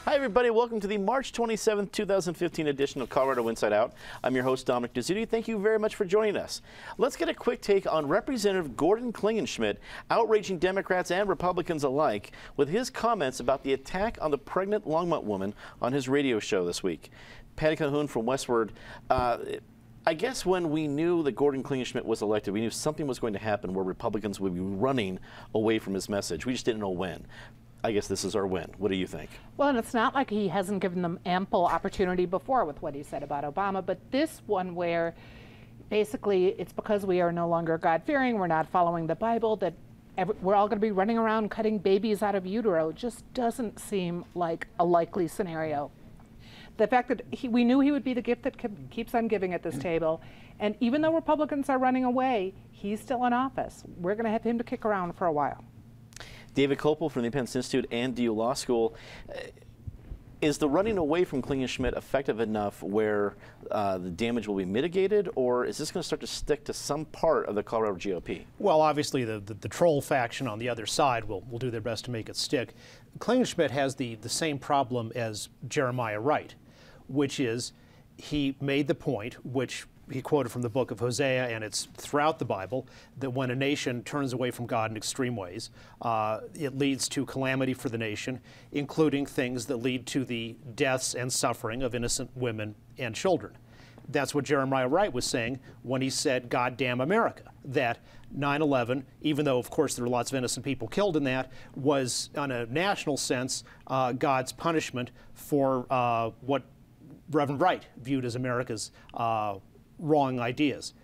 Hi, everybody. Welcome to the March 27th, 2015 edition of Colorado Inside Out. I'm your host, Dominic Dezzutti. Thank you very much for joining us. Let's get a quick take on Representative Gordon Klingenschmitt outraging Democrats and Republicans alike with his comments about the attack on the pregnant Longmont woman on his radio show this week. Patty Calhoun from Westward. I guess when we knew that Gordon Klingenschmitt was elected, we knew something was going to happen where Republicans would be running away from his message. We just didn't know when. I guess this is our win. What do you think? Well, and it's not like he hasn't given them ample opportunity before with what he said about Obama, but this one where basically it's because we are no longer God-fearing, we're not following the Bible, that we're all going to be running around cutting babies out of utero just doesn't seem like a likely scenario. The fact that we knew he would be the gift that keeps on giving at this table, and even though Republicans are running away, he's still in office. We're going to have him to kick around for a while. David Kopel from the Independence Institute and DU Law School. Is the running away from Klingenschmitt effective enough where the damage will be mitigated, or is this going to start to stick to some part of the Colorado GOP? Well, obviously the troll faction on the other side will do their best to make it stick. Klingenschmitt has the same problem as Jeremiah Wright, which is he made the point, which he quoted from the book of Hosea, and it's throughout the Bible, that when a nation turns away from God in extreme ways, it leads to calamity for the nation, including things that lead to the deaths and suffering of innocent women and children. That's what Jeremiah Wright was saying when he said, "God damn America," that 9/11, even though, of course, there were lots of innocent people killed in that, was, on a national sense, God's punishment for what Reverend Wright viewed as America's wrong ideas.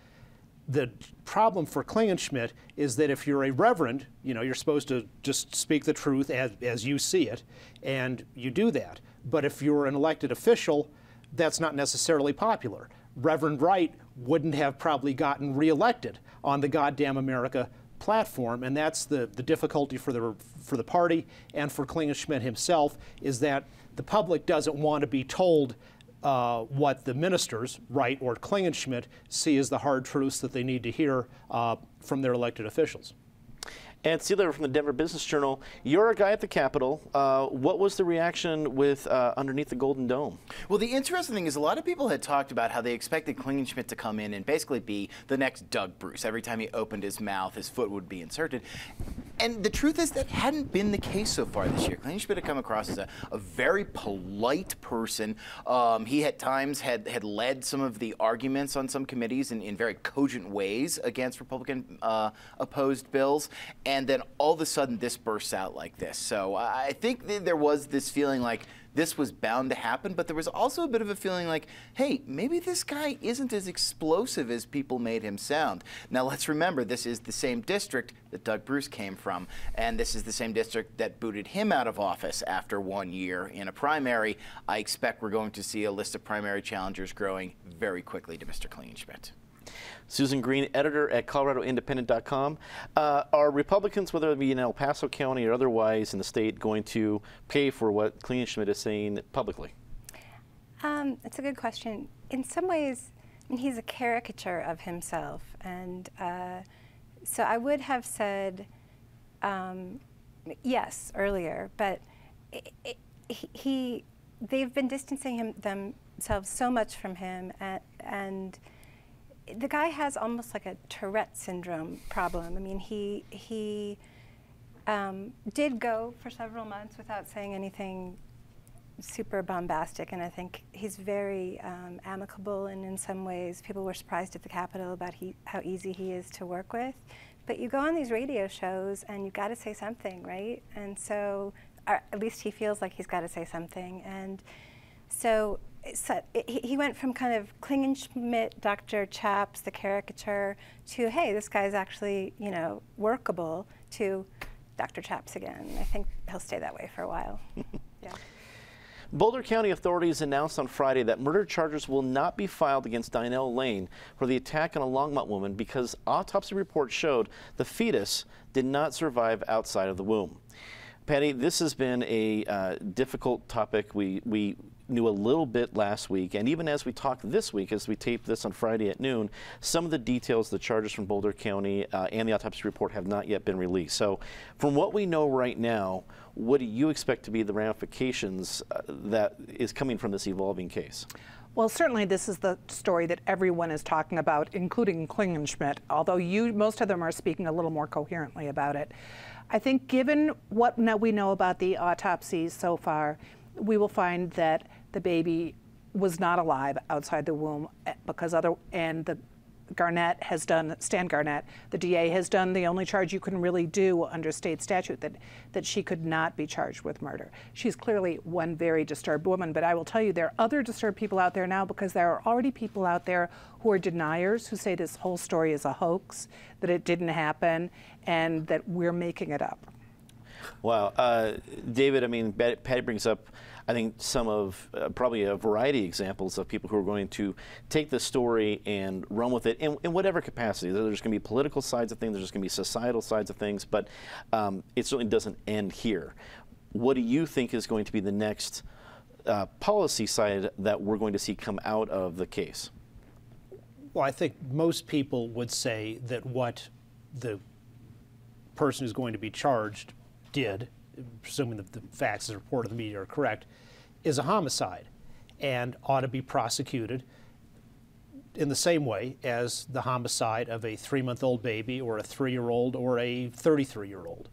The problem for Klingenschmitt is that if you're a reverend, you know, you're supposed to just speak the truth as you see it, and you do that. But if you're an elected official, that's not necessarily popular. Reverend Wright wouldn't have probably gotten reelected on the Goddamn America platform, and that's the difficulty for the party and for Klingenschmitt himself, is that the public doesn't want to be told what the ministers, Wright or Klingenschmitt, see as the hard truths that they need to hear from their elected officials. And Sealer from the Denver Business Journal, you're a guy at the Capitol. What was the reaction with underneath the Golden Dome? Well, the interesting thing is a lot of people had talked about how they expected Klingenschmitt to come in and basically be the next Doug Bruce. Every time he opened his mouth, his foot would be inserted. And the truth is that hadn't been the case so far this year. Klingenschmitt had come across as a very polite person. He at times had led some of the arguments on some committees in very cogent ways against Republican opposed bills. And then all of a sudden this bursts out like this. So I think there was this feeling like this was bound to happen, but there was also a bit of a feeling like, hey, maybe this guy isn't as explosive as people made him sound. Now let's remember, this is the same district that Doug Bruce came from, and this is the same district that booted him out of office after 1 year in a primary. I expect we're going to see a list of primary challengers growing very quickly to Mr. Klingenschmitt. Susan Green, editor at ColoradoIndependent.com. Are Republicans, whether it be in El Paso County or otherwise in the state, going to pay for what Klingenschmitt is saying publicly? It's a good question. In some ways, I mean, he's a caricature of himself, and so I would have said yes earlier, but they've been distancing themselves so much from him, and the guy has almost like a Tourette syndrome problem. I mean, he did go for several months without saying anything super bombastic, and I think he's very amicable, and in some ways people were surprised at the Capitol about how easy he is to work with. But you go on these radio shows and you've got to say something, right? And so, or at least he feels like he's got to say something. And so he went from kind of Klingenschmitt, Dr. Chaps, the caricature, to, hey, this guy's actually, you know, workable, to Dr. Chaps again. I think he'll stay that way for a while. Yeah. Boulder County authorities announced on Friday that murder charges will not be filed against Dinell Lane for the attack on a Longmont woman because autopsy reports showed the fetus did not survive outside of the womb. Patty, this has been a difficult topic. We knew a little bit last week, and even as we talk this week, as we tape this on Friday at noon, some of the details, the charges from Boulder County and the autopsy report have not yet been released. So from what we know right now, what do you expect to be the ramifications that is coming from this evolving case? Well, certainly this is the story that everyone is talking about, including Klingenschmitt, although most of them are speaking a little more coherently about it. I think given what we know about the autopsies so far, we will find that the baby was not alive outside the womb because Stan Garnett, the DA, has done the only charge you can really do under state statute, that she could not be charged with murder. She's clearly one very disturbed woman, but I will tell you there are other disturbed people out there now because there are already people out there who are deniers, who say this whole story is a hoax, that it didn't happen, and that we're making it up. Wow. David, I mean, Patty brings up, I think, some of probably a variety of examples of people who are going to take the story and run with it in whatever capacity. There's going to be political sides of things, there's going to be societal sides of things, but it certainly doesn't end here. What do you think is going to be the next policy side that we're going to see come out of the case? Well, I think most people would say that what the person who's going to be charged did, presuming that the facts as reported in the media are correct, is a homicide and ought to be prosecuted in the same way as the homicide of a 3-month-old baby or a 3-year-old or a 33-year-old.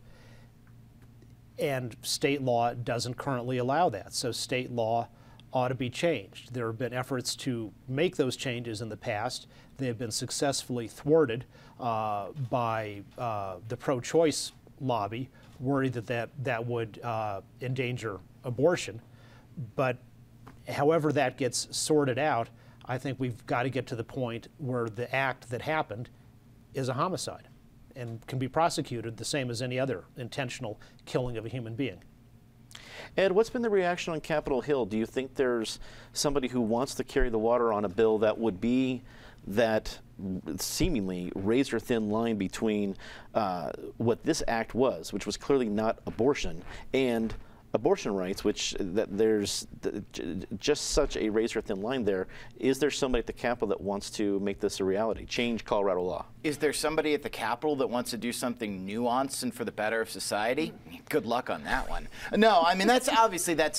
And state law doesn't currently allow that, so state law ought to be changed. There have been efforts to make those changes in the past. They have been successfully thwarted by the pro-choice lobby, worried that would endanger abortion. But however that gets sorted out, I think we've got to get to the point where the act that happened is a homicide and can be prosecuted the same as any other intentional killing of a human being. Ed, what's been the reaction on Capitol Hill? Do you think there's somebody who wants to carry the water on a bill that would be that seemingly razor-thin line between what this act was, which was clearly not abortion, and abortion rights, which there's just such a razor-thin line there? Is there somebody at the Capitol that wants to make this a reality, change Colorado law? Is there somebody at the Capitol that wants to do something nuanced and for the better of society? Good luck on that one. No, I mean, that's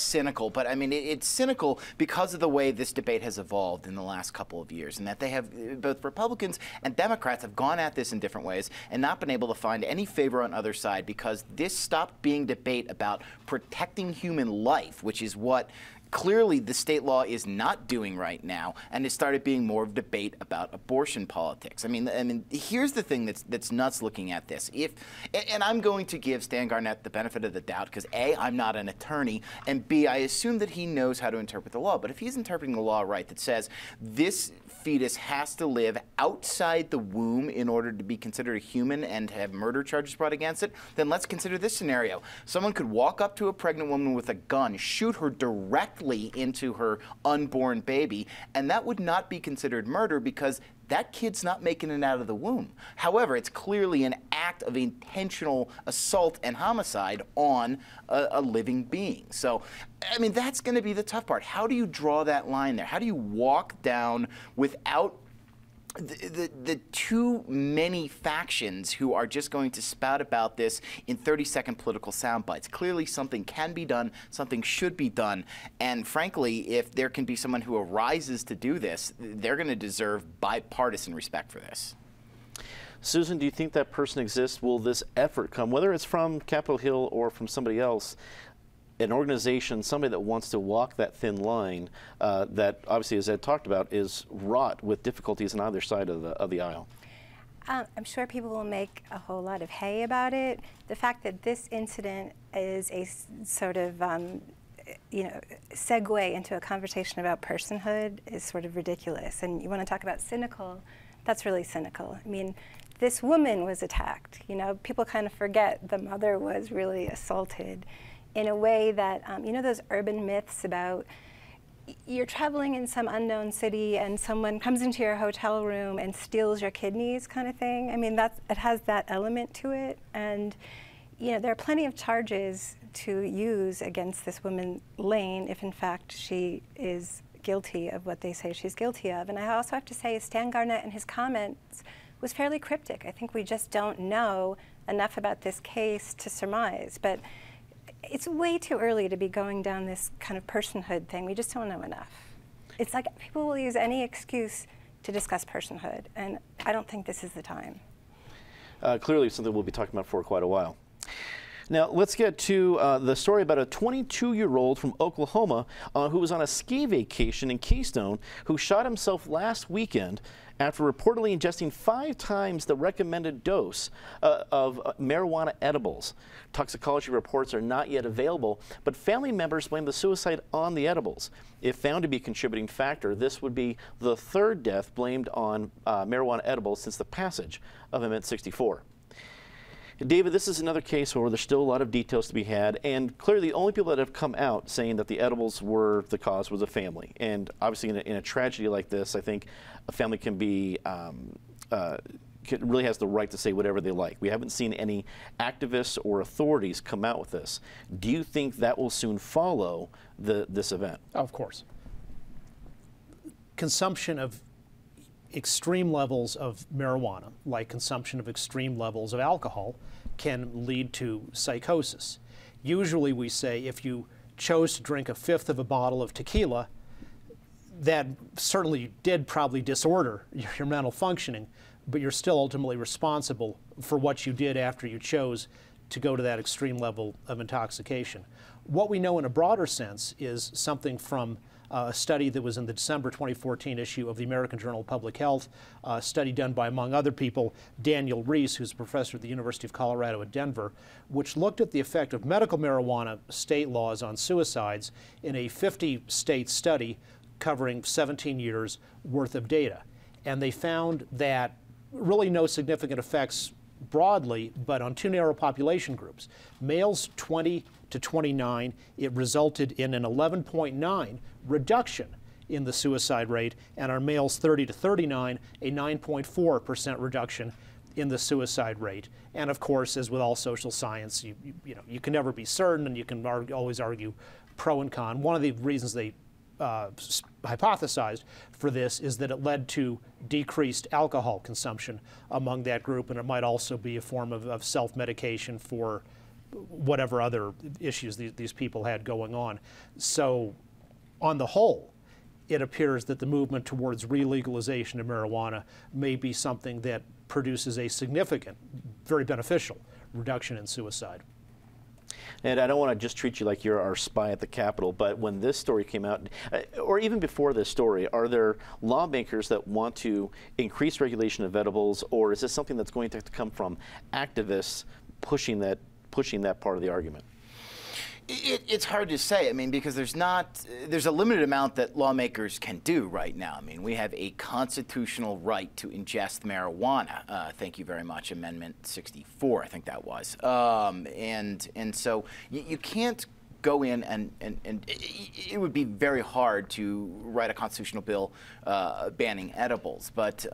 cynical, but I mean, it's cynical because of the way this debate has evolved in the last couple of years, and that they have, both Republicans and Democrats have gone at this in different ways and not been able to find any favor on either side, because this stopped being debate about protecting human life, which is what clearly the state law is not doing right now, and it started being more of a debate about abortion politics. I mean, here's the thing that's nuts looking at this. And I'm going to give Stan Garnett the benefit of the doubt because A, I'm not an attorney, and B, I assume that he knows how to interpret the law. But if he's interpreting the law right, that says this fetus has to live outside the womb in order to be considered a human and to have murder charges brought against it, then let's consider this scenario. Someone could walk up to a pregnant woman with a gun, shoot her directly into her unborn baby, and that would not be considered murder because that kid's not making it out of the womb. However, it's clearly an act of intentional assault and homicide on a living being. So, I mean, that's going to be the tough part. How do you draw that line there? How do you walk down without the too many factions who are just going to spout about this in 30-second political sound bites? Clearly something can be done, something should be done, and frankly, if there can be someone who arises to do this, they're going to deserve bipartisan respect for this. Susan, do you think that person exists? Will this effort come, whether it's from Capitol Hill or from somebody else, an organization, somebody that wants to walk that thin line that obviously, as Ed talked about, is wrought with difficulties on either side of the aisle? I'm sure people will make a whole lot of hay about it. The fact that this incident is a sort of segue into a conversation about personhood is sort of ridiculous. And you want to talk about cynical, that's really cynical. I mean, this woman was attacked. You know, people kind of forget the mother was really assaulted in a way that, you know, those urban myths about you're traveling in some unknown city and someone comes into your hotel room and steals your kidneys kind of thing. I mean, it has that element to it. And, you know, there are plenty of charges to use against this woman, Lane, if in fact she is guilty of what they say she's guilty of. And I also have to say, Stan Garnett in his comments was fairly cryptic. I think we just don't know enough about this case to surmise. But it's way too early to be going down this kind of personhood thing. We just don't know enough. It's like people will use any excuse to discuss personhood, and I don't think this is the time. Clearly something we'll be talking about for quite a while. Now, let's get to the story about a 22-year-old from Oklahoma who was on a ski vacation in Keystone who shot himself last weekend after reportedly ingesting 5 times the recommended dose of marijuana edibles. Toxicology reports are not yet available, but family members blame the suicide on the edibles. If found to be a contributing factor, this would be the 3rd death blamed on marijuana edibles since the passage of Amendment 64. David, this is another case where there's still a lot of details to be had, and clearly the only people that have come out saying that the edibles were the cause was a family. And obviously in a tragedy like this, I think a family can be, really has the right to say whatever they like. We haven't seen any activists or authorities come out with this. Do you think that will soon follow this event? Of course. Consumption of extreme levels of marijuana, like consumption of extreme levels of alcohol, can lead to psychosis. Usually we say if you chose to drink 1/5 of a bottle of tequila, that certainly did probably disorder your mental functioning, but you're still ultimately responsible for what you did after you chose to go to that extreme level of intoxication. What we know in a broader sense is something from a study that was in the December 2014 issue of the American Journal of Public Health, a study done by, among other people, Daniel Reese, who's a professor at the University of Colorado at Denver, which looked at the effect of medical marijuana state laws on suicides in a 50-state study covering 17 years worth of data. And they found that really no significant effects broadly, but on 2 narrow population groups. Males 20 to 29, it resulted in an 11.9 reduction in the suicide rate, and our males 30 to 39, a 9.4% reduction in the suicide rate. And of course, as with all social science, you can never be certain, and you can always argue pro and con. One of the reasons they hypothesized for this is that it led to decreased alcohol consumption among that group, and it might also be a form of self-medication for whatever other issues these people had going on. So on the whole, it appears that the movement towards re-legalization of marijuana may be something that produces a significant, very beneficial reduction in suicide. And I don't want to just treat you like you're our spy at the Capitol, but when this story came out, or even before this story, are there lawmakers that want to increase regulation of edibles, or is this something that's going to have to come from activists pushing that part of the argument? It's hard to say. I mean, because there's a limited amount that lawmakers can do right now. I mean, we have a constitutional right to ingest marijuana. Thank you very much, Amendment 64, I think that was. And so you can't go in and it would be very hard to write a constitutional bill banning edibles. But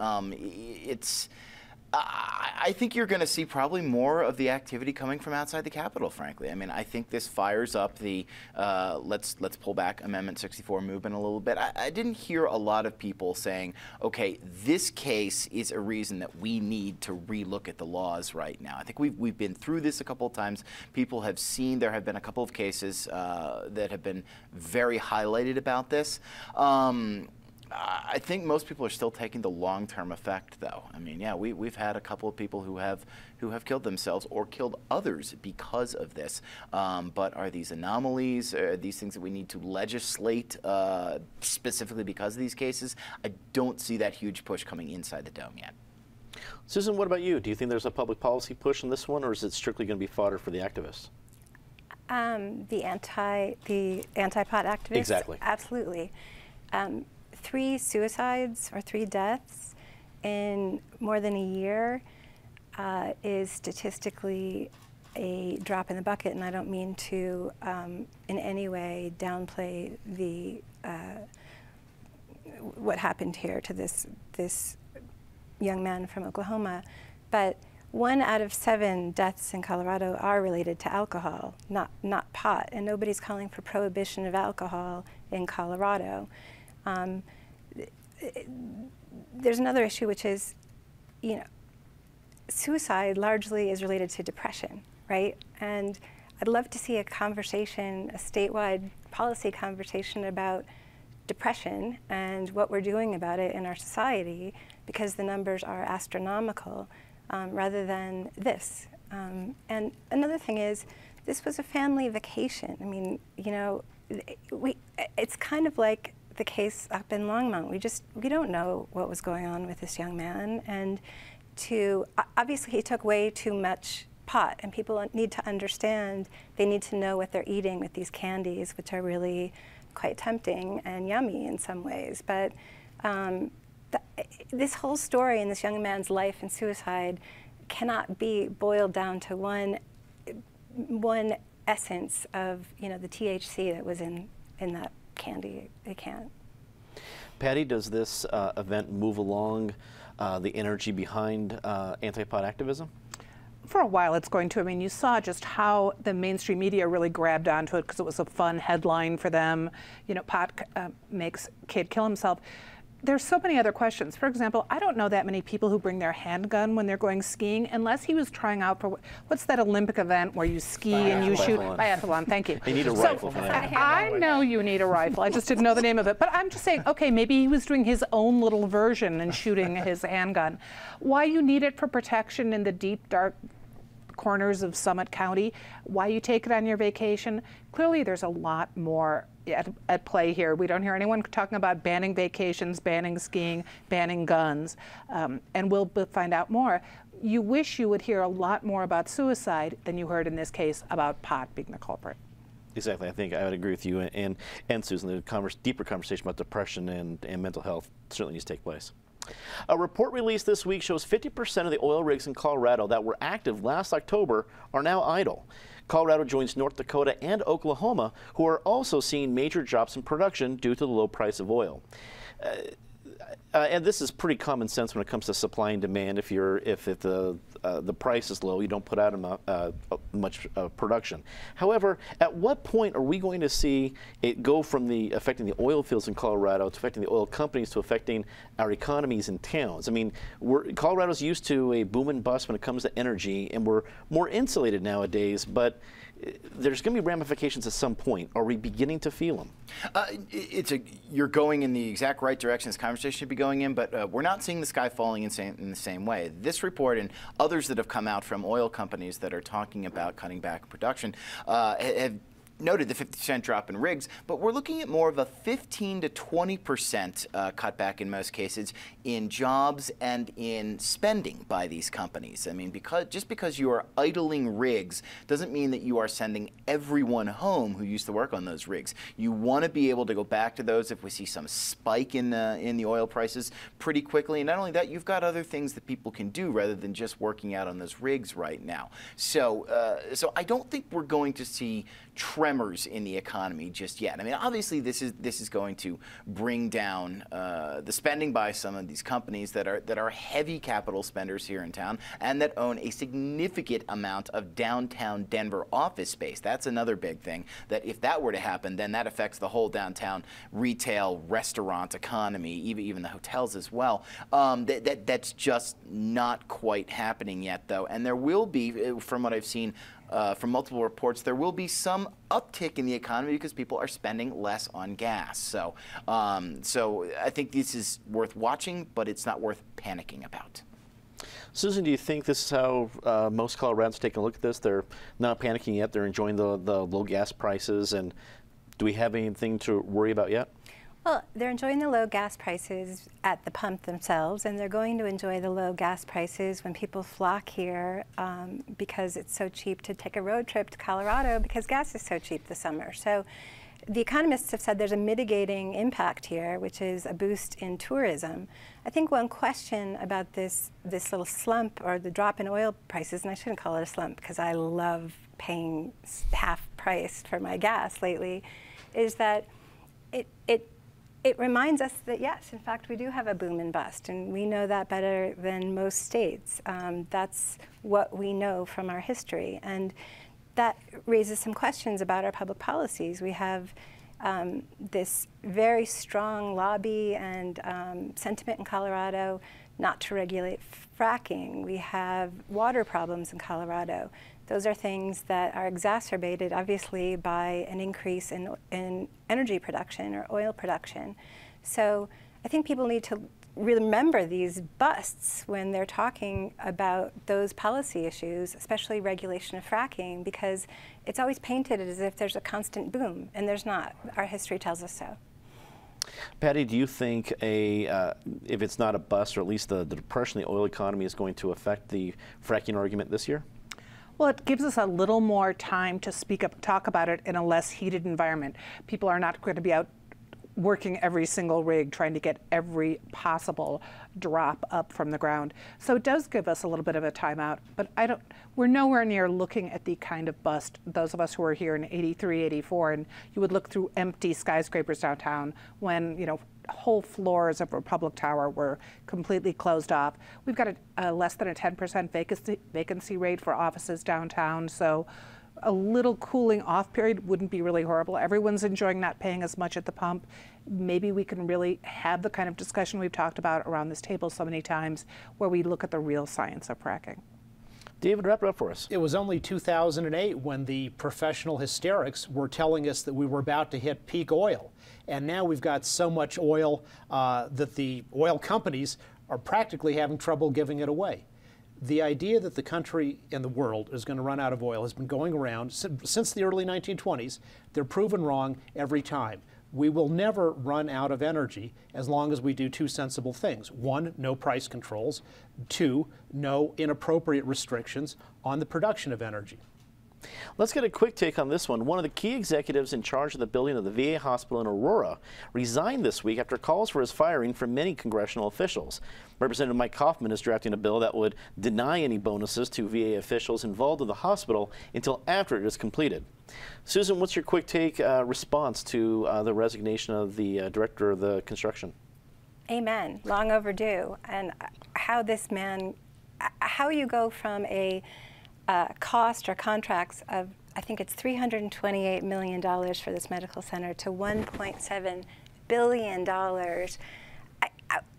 I think you're going to see probably more of the activity coming from outside the Capitol, frankly. I mean, I think this fires up the let's pull back Amendment 64 movement a little bit. I didn't hear a lot of people saying, okay, this case is a reason that we need to relook at the laws right now. I think we've been through this a couple of times. People have seen, there have been a couple of cases that have been very highlighted about this. I think most people are still taking the long-term effect, though. I mean, yeah, we've had a couple of people who have killed themselves or killed others because of this. But are these anomalies? Are these things that we need to legislate specifically because of these cases? I don't see that huge push coming inside the dome yet. Susan, what about you? Do you think there's a public policy push in this one, or is it strictly going to be fodder for the activists? The anti-pot activists? Exactly. Absolutely. 3 suicides or 3 deaths in more than a year is statistically a drop in the bucket, and I don't mean to in any way downplay the what happened here to this young man from Oklahoma, but 1 out of 7 deaths in Colorado are related to alcohol, not pot, and nobody's calling for prohibition of alcohol in Colorado. There's another issue, which is, you know, suicide largely is related to depression, right? And I'd love to see a conversation, a statewide policy conversation about depression and what we're doing about it in our society, because the numbers are astronomical, rather than this. And another thing is, this was a family vacation. I mean, you know, it's kind of like the case up in Longmont. We don't know what was going on with this young man, and obviously he took way too much pot, and people need to understand, they need to know what they're eating with these candies, which are really quite tempting and yummy in some ways. But this whole story in this young man's life and suicide cannot be boiled down to one essence of, you know, the THC that was in that candy. It can't. Patty, does this event move along the energy behind anti-pot activism? For a while it's going to. I mean, you saw just how the mainstream media really grabbed onto it because it was a fun headline for them. You know, pot makes kid kill himself. There's so many other questions. For example, I don't know that many people who bring their handgun when they're going skiing, unless he was trying out for, what's that Olympic event where you ski and you shoot? Biathlon, thank you. You need a rifle for that. I know you need a rifle. I just didn't know the name of it. But I'm just saying, okay, maybe he was doing his own little version and shooting his handgun. Why you need it for protection in the deep, dark corners of Summit County, why you take it on your vacation, clearly there's a lot more at play here. We don't hear anyone talking about banning vacations, banning skiing, banning guns, and we'll find out more. You wish you would hear a lot more about suicide than you heard in this case about pot being the culprit. Exactly. I think I would agree with you and Susan. The deeper conversation about depression and mental health certainly needs to take place. A report released this week shows 50% of the oil rigs in Colorado that were active last October are now idle. Colorado joins North Dakota and Oklahoma, who are also seeing major drops in production due to the low price of oil. And this is pretty common sense when it comes to supply and demand. If the price is low, you don't put out much production. However, at what point are we going to see it go from affecting the oil fields in Colorado to affecting the oil companies to affecting our economies and towns? I mean, Colorado's used to a boom and bust when it comes to energy, and we're more insulated nowadays, but there's going to be ramifications at some point. Are we beginning to feel them? You're going in the exact right direction this conversation should be going in, but we're not seeing the sky falling in the same way. This report and others that have come out from oil companies that are talking about cutting back production have noted the 50% drop in rigs, but we're looking at more of a 15 to 20% cutback in most cases in jobs and in spending by these companies. I mean, just because you are idling rigs doesn't mean that you are sending everyone home who used to work on those rigs. You want to be able to go back to those if we see some spike in the oil prices pretty quickly. And not only that, you've got other things that people can do rather than just working out on those rigs right now. So I don't think we're going to see tremors in the economy just yet. I mean, obviously this is going to bring down the spending by some of these companies that are heavy capital spenders here in town and that own a significant amount of downtown Denver office space. That's another big thing, that if that were to happen, then that affects the whole downtown retail, restaurant economy, even the hotels as well. That's just not quite happening yet, though. And there will be, from what I've seen from multiple reports, there will be some uptick in the economy because people are spending less on gas. So I think this is worth watching, but it's not worth panicking about. Susan, do you think this is how most Coloradans take a look at this? They're not panicking yet. They're enjoying the low gas prices. And do we have anything to worry about yet? Well, they're enjoying the low gas prices at the pump themselves, and they're going to enjoy the low gas prices when people flock here because it's so cheap to take a road trip to Colorado because gas is so cheap this summer. So the economists have said there's a mitigating impact here, which is a boost in tourism. I think one question about this little slump or the drop in oil prices, and I shouldn't call it a slump because I love paying half price for my gas lately, is that it reminds us that yes, in fact, we do have a boom and bust, and we know that better than most states. That's what we know from our history, and that raises some questions about our public policies. We have this very strong lobby and sentiment in Colorado not to regulate fracking. We have water problems in Colorado. Those are things that are exacerbated, obviously, by an increase in energy production or oil production. So I think people need to remember these busts when they're talking about those policy issues, especially regulation of fracking, because it's always painted as if there's a constant boom, and there's not. Our history tells us so. Patty, do you think if it's not a bust, or at least the depression in the oil economy is going to affect the fracking argument this year? Well, it gives us a little more time to speak up, talk about it in a less heated environment. People are not going to be out working every single rig, trying to get every possible drop up from the ground. So it does give us a little bit of a timeout, but we're nowhere near looking at the kind of bust, those of us who were here in '83, '84, and you would look through empty skyscrapers downtown when, whole floors of Republic Tower were completely closed off. We've got a less than a 10% vacancy rate for offices downtown, so a little cooling off period wouldn't be really horrible. Everyone's enjoying not paying as much at the pump. Maybe we can really have the kind of discussion we've talked about around this table so many times, where we look at the real science of fracking. David, wrap it up for us. It was only 2008 when the professional hysterics were telling us that we were about to hit peak oil. And now we've got so much oil that the oil companies are practically having trouble giving it away. The idea that the country and the world is going to run out of oil has been going around since the early 1920s. They're proven wrong every time. We will never run out of energy as long as we do two sensible things. One, no price controls. Two, no inappropriate restrictions on the production of energy. Let's get a quick take on this one. One of the key executives in charge of the building of the VA hospital in Aurora resigned this week after calls for his firing from many congressional officials. Representative Mike Kaufman is drafting a bill that would deny any bonuses to VA officials involved with the hospital until after it is completed. Susan, what's your quick take response to the resignation of the director of the construction? Amen. Long overdue. And how you go from a cost or contracts of, I think it's $328 million for this medical center, to $1.7 billion.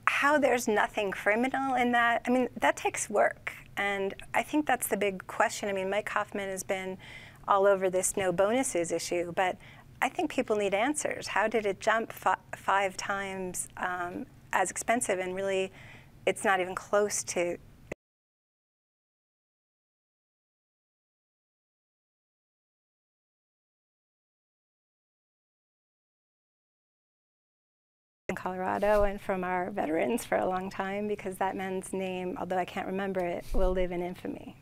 How there's nothing criminal in that, I mean, that takes work. And I think that's the big question. I mean, Mike Kaufman has been all over this no bonuses issue, but I think people need answers. How did it jump 5 times as expensive, and really it's not even close to in Colorado, and from our veterans for a long time, because that man's name, although I can't remember it, will live in infamy.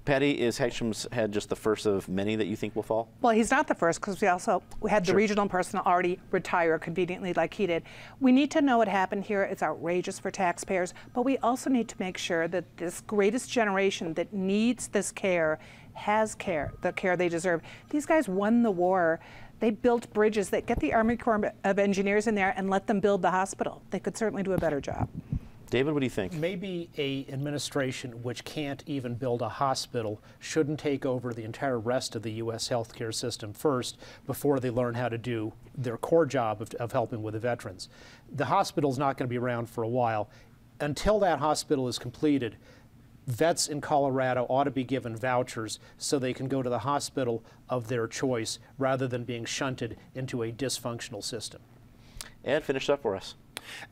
Patty, is Hegstrom's head just the first of many that you think will fall? Well, he's not the first, because we had the regional person already retire conveniently like he did. We need to know what happened here. It's outrageous for taxpayers, but we also need to make sure that this greatest generation that needs this care has care, the care they deserve. These guys won the war. They built bridges. That get the Army Corps of Engineers in there and let them build the hospital. They could certainly do a better job. David, what do you think? Maybe an administration which can't even build a hospital shouldn't take over the entire rest of the U.S. healthcare system first before they learn how to do their core job of helping with the veterans. The hospital's not going to be around for a while. Until that hospital is completed, vets in Colorado ought to be given vouchers so they can go to the hospital of their choice rather than being shunted into a dysfunctional system. Ed, finish up for us.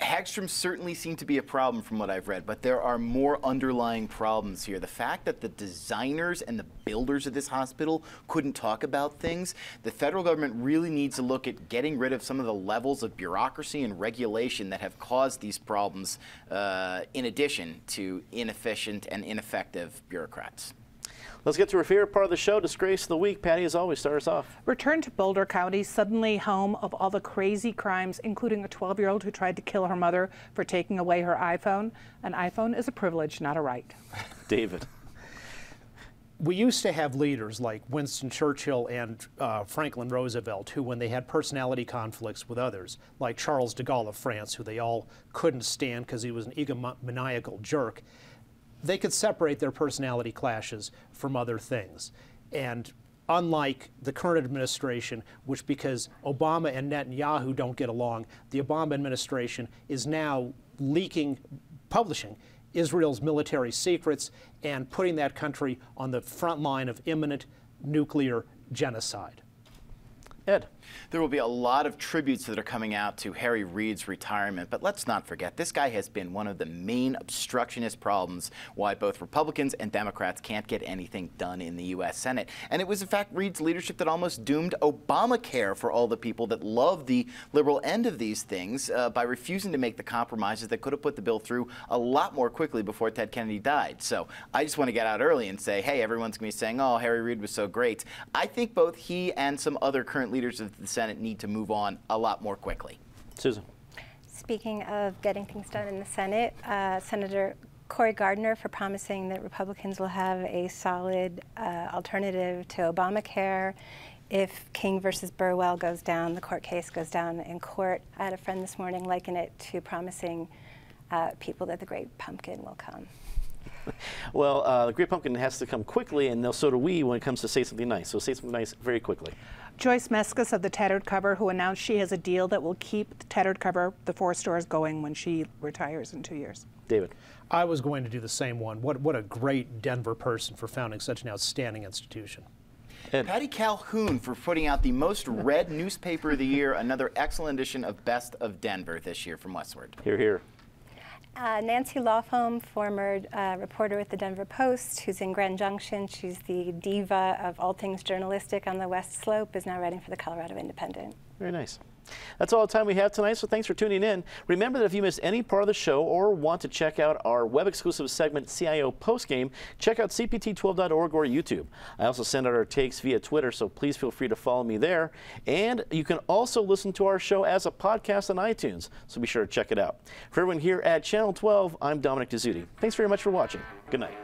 Hagstrom certainly seemed to be a problem from what I've read, but there are more underlying problems here. The fact that the designers and the builders of this hospital couldn't talk about things, the federal government really needs to look at getting rid of some of the levels of bureaucracy and regulation that have caused these problems, in addition to inefficient and ineffective bureaucrats. Let's get to our favorite part of the show, Disgrace of the Week. Patty, as always, start us off. Return to Boulder County, suddenly home of all the crazy crimes, including a 12-year-old who tried to kill her mother for taking away her iPhone. An iPhone is a privilege, not a right. David. We used to have leaders like Winston Churchill and Franklin Roosevelt who, when they had personality conflicts with others, like Charles de Gaulle of France, who they all couldn't stand because he was an egomaniacal jerk, they could separate their personality clashes from other things. And unlike the current administration, which because Obama and Netanyahu don't get along, the Obama administration is now publishing Israel's military secrets and putting that country on the front line of imminent nuclear genocide. Ed. There will be a lot of tributes that are coming out to Harry Reid's retirement, but let's not forget, this guy has been one of the main obstructionist problems why both Republicans and Democrats can't get anything done in the U.S. Senate. And it was, in fact, Reid's leadership that almost doomed Obamacare for all the people that love the liberal end of these things by refusing to make the compromises that could have put the bill through a lot more quickly before Ted Kennedy died. So I just want to get out early and say, hey, everyone's going to be saying, oh, Harry Reid was so great. I think both he and some other current leaders of the Senate need to move on a lot more quickly. Susan. Speaking of getting things done in the Senate, Senator Cory Gardner for promising that Republicans will have a solid alternative to Obamacare if King versus Burwell goes down, the court case goes down in court. I had a friend this morning liken it to promising people that the Great Pumpkin will come. Well, the Great Pumpkin has to come quickly, and so do we when it comes to say something nice. So say something nice very quickly. Joyce Mescus of the Tattered Cover, who announced she has a deal that will keep the Tattered Cover, the 4 stores, going when she retires in 2 years. David. I was going to do the same one. What a great Denver person for founding such an outstanding institution. Ed. Patty Calhoun for putting out the most read newspaper of the year, another excellent edition of Best of Denver this year from Westward. Hear, hear. Nancy Lawfome, former reporter at the Denver Post, who's in Grand Junction. She's the diva of all things journalistic on the West Slope, is now writing for the Colorado Independent. Very nice. That's all the time we have tonight, so thanks for tuning in. Remember that if you missed any part of the show or want to check out our web-exclusive segment, CIO Postgame, check out cpt12.org or YouTube. I also send out our takes via Twitter, so please feel free to follow me there. And you can also listen to our show as a podcast on iTunes, so be sure to check it out. For everyone here at Channel 12, I'm Dominic Dezzutti. Thanks very much for watching. Good night.